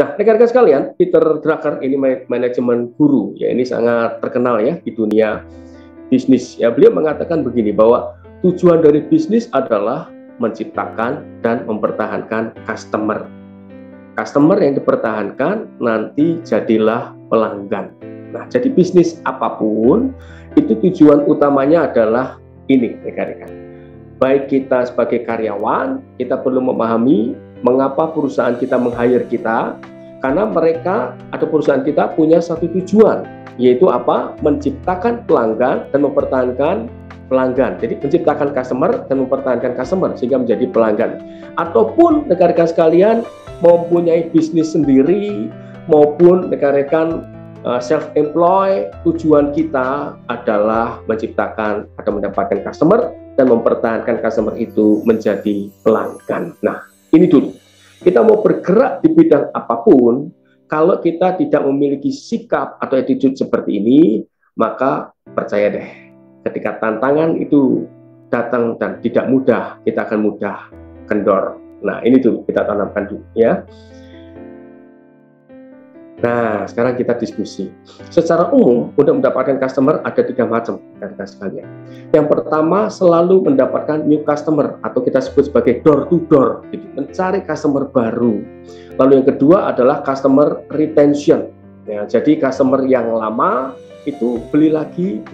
Nah, rekan-rekan sekalian, Peter Drucker ini manajemen guru, ya ini sangat terkenal ya di dunia bisnis. Ya, beliau mengatakan begini bahwa tujuan dari bisnis adalah menciptakan dan mempertahankan customer. Customer yang dipertahankan nanti jadilah pelanggan. Nah, jadi bisnis apapun itu tujuan utamanya adalah ini, rekan-rekan. Baik kita sebagai karyawan, kita perlu memahami mengapa perusahaan kita meng-hire kita, karena mereka atau perusahaan kita punya satu tujuan, yaitu apa? Menciptakan pelanggan dan mempertahankan pelanggan. Jadi menciptakan customer dan mempertahankan customer sehingga menjadi pelanggan. Ataupun rekan-rekan sekalian mempunyai bisnis sendiri maupun rekan-rekan self-employed, tujuan kita adalah menciptakan atau mendapatkan customer dan mempertahankan customer itu menjadi pelanggan. Nah, ini dulu. Kita mau bergerak di bidang apapun, kalau kita tidak memiliki sikap atau attitude seperti ini, maka percaya deh, ketika tantangan itu datang dan tidak mudah, kita akan mudah kendor. Nah, ini dulu kita tanamkan dulu ya. Nah, sekarang kita diskusi. Secara umum, untuk mendapatkan customer ada 3 macam, rekan-rekan sekalian. Yang pertama, selalu mendapatkan new customer, atau kita sebut sebagai door to door, gitu, mencari customer baru. Lalu yang kedua adalah customer retention. Ya, jadi customer yang lama itu beli lagi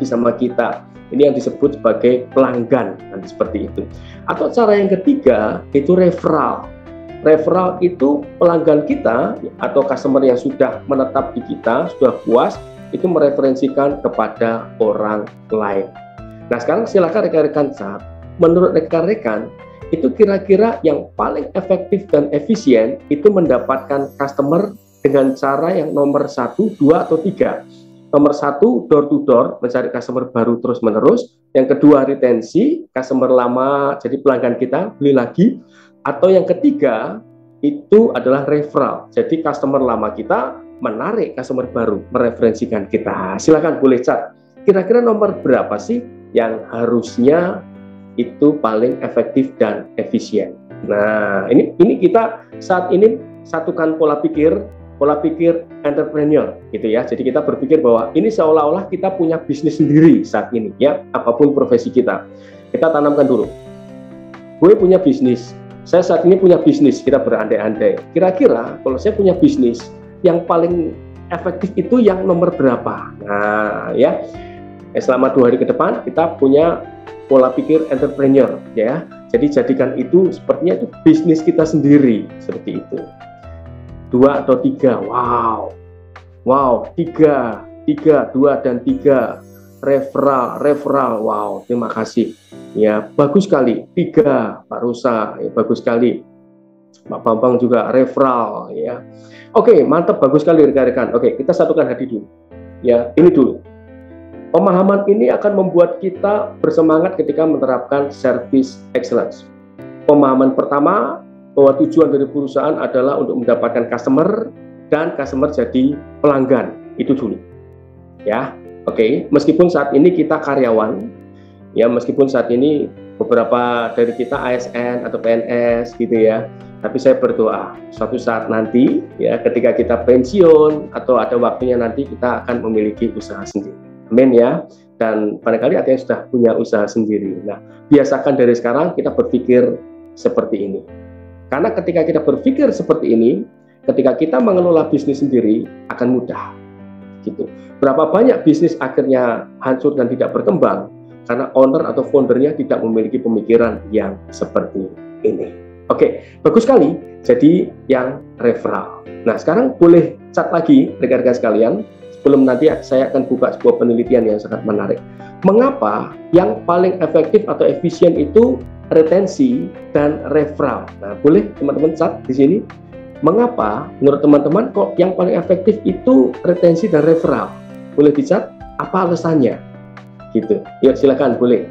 sama kita. Ini yang disebut sebagai pelanggan, nanti seperti itu. Atau cara yang ketiga, itu referral. Referral itu pelanggan kita atau customer yang sudah menetap di kita, sudah puas, itu mereferensikan kepada orang lain. Nah, sekarang silakan rekan-rekan chat, menurut rekan-rekan, itu kira-kira yang paling efektif dan efisien itu mendapatkan customer dengan cara yang nomor 1, 2, atau 3. Nomor 1, door to door, mencari customer baru terus-menerus. Yang kedua, retensi, customer lama, jadi pelanggan kita, beli lagi. Atau yang ketiga, itu adalah referral. Jadi customer lama kita menarik customer baru, mereferensikan kita. Silakan boleh chat. Kira-kira nomor berapa sih yang harusnya itu paling efektif dan efisien? Nah, ini kita saat ini satukan pola pikir entrepreneur gitu ya. Jadi kita berpikir bahwa ini seolah-olah kita punya bisnis sendiri saat ini ya, apapun profesi kita. Kita tanamkan dulu. Gue punya bisnis. Saya saat ini punya bisnis, kita berandai-andai. Kira-kira kalau saya punya bisnis, yang paling efektif itu yang nomor berapa? Nah, ya. Selama 2 hari ke depan kita punya pola pikir entrepreneur, ya. Jadi jadikan itu sepertinya itu bisnis kita sendiri, seperti itu. 2 atau 3, wow, 3, 2 dan 3. Referral, wow, terima kasih. Ya, bagus sekali. 3, Pak Rusa, ya, bagus sekali. Pak Bambang juga referral, ya. Oke, mantap, bagus sekali rekan-rekan. Oke, kita satukan hati dulu. Ya, ini dulu. Pemahaman ini akan membuat kita bersemangat ketika menerapkan service excellence. Pemahaman pertama, bahwa tujuan dari perusahaan adalah untuk mendapatkan customer dan customer jadi pelanggan. Itu dulu. Ya. Oke, meskipun saat ini kita karyawan, ya meskipun saat ini beberapa dari kita ASN atau PNS gitu ya, tapi saya berdoa suatu saat nanti ya ketika kita pensiun atau ada waktunya nanti kita akan memiliki usaha sendiri. Amin ya. Dan barangkali ada yang sudah punya usaha sendiri. Nah, biasakan dari sekarang kita berpikir seperti ini. Karena ketika kita berpikir seperti ini, ketika kita mengelola bisnis sendiri akan mudah. Gitu. Berapa banyak bisnis akhirnya hancur dan tidak berkembang karena owner atau foundernya tidak memiliki pemikiran yang seperti ini. Oke, bagus sekali. Jadi yang referral. Nah, sekarang boleh chat lagi rekan-rekan sekalian. Sebelum nanti saya akan buka sebuah penelitian yang sangat menarik. Mengapa yang paling efektif atau efisien itu retensi dan referral? Nah, boleh teman-teman chat di sini. Mengapa menurut teman-teman kok yang paling efektif itu retensi dan referral? Boleh dicat, apa alasannya? Gitu. Yuk silakan, boleh.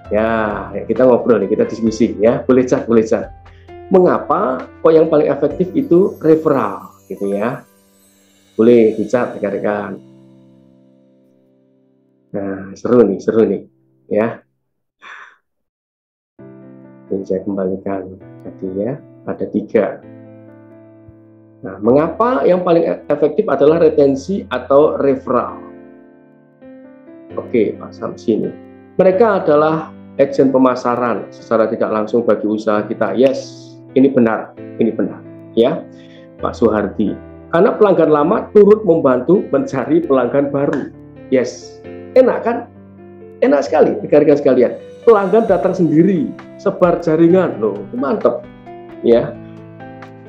Ya, kita ngobrol nih, kita diskusi ya. Boleh chat. Mengapa kok yang paling efektif itu referral? Gitu ya. Boleh dicat rekan-rekan. Nah, seru nih. Ya. Ini saya kembalikan tadi ya. Ada 3. Nah, mengapa yang paling efektif adalah retensi atau referral? Oke, Pak Samsi ini. Mereka adalah agen pemasaran secara tidak langsung bagi usaha kita. Yes, ini benar, ya, Pak Suhardi. Karena pelanggan lama turut membantu mencari pelanggan baru. Yes, enak kan? Enak sekali, rekan-rekan sekalian. Pelanggan datang sendiri, sebar jaringan, loh, mantap, ya.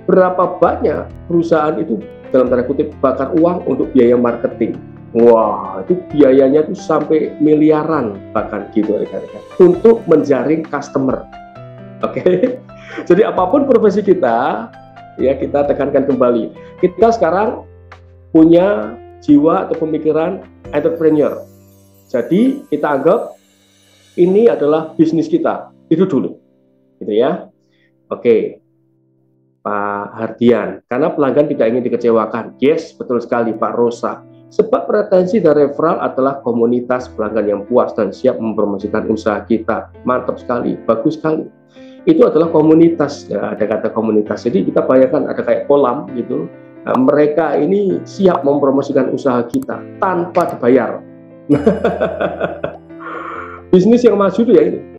Berapa banyak perusahaan itu dalam tanda kutip bakar uang untuk biaya marketing? Wah, itu biayanya tuh sampai miliaran bahkan gitu, rekan-rekan, untuk menjaring customer. Oke, jadi apapun profesi kita, ya kita tekankan kembali. Kita sekarang punya jiwa atau pemikiran entrepreneur. Jadi kita anggap ini adalah bisnis kita, itu dulu, gitu ya. Oke, Pak Hardian, karena pelanggan tidak ingin dikecewakan. Yes, betul sekali Pak Rosa. Sebab retensi dan referral adalah komunitas pelanggan yang puas dan siap mempromosikan usaha kita. Mantap sekali, bagus sekali. Itu adalah komunitas, ya, ada kata komunitas. Jadi kita bayangkan ada kayak kolam gitu. Nah, mereka ini siap mempromosikan usaha kita tanpa dibayar. Bisnis yang maju itu ya ini.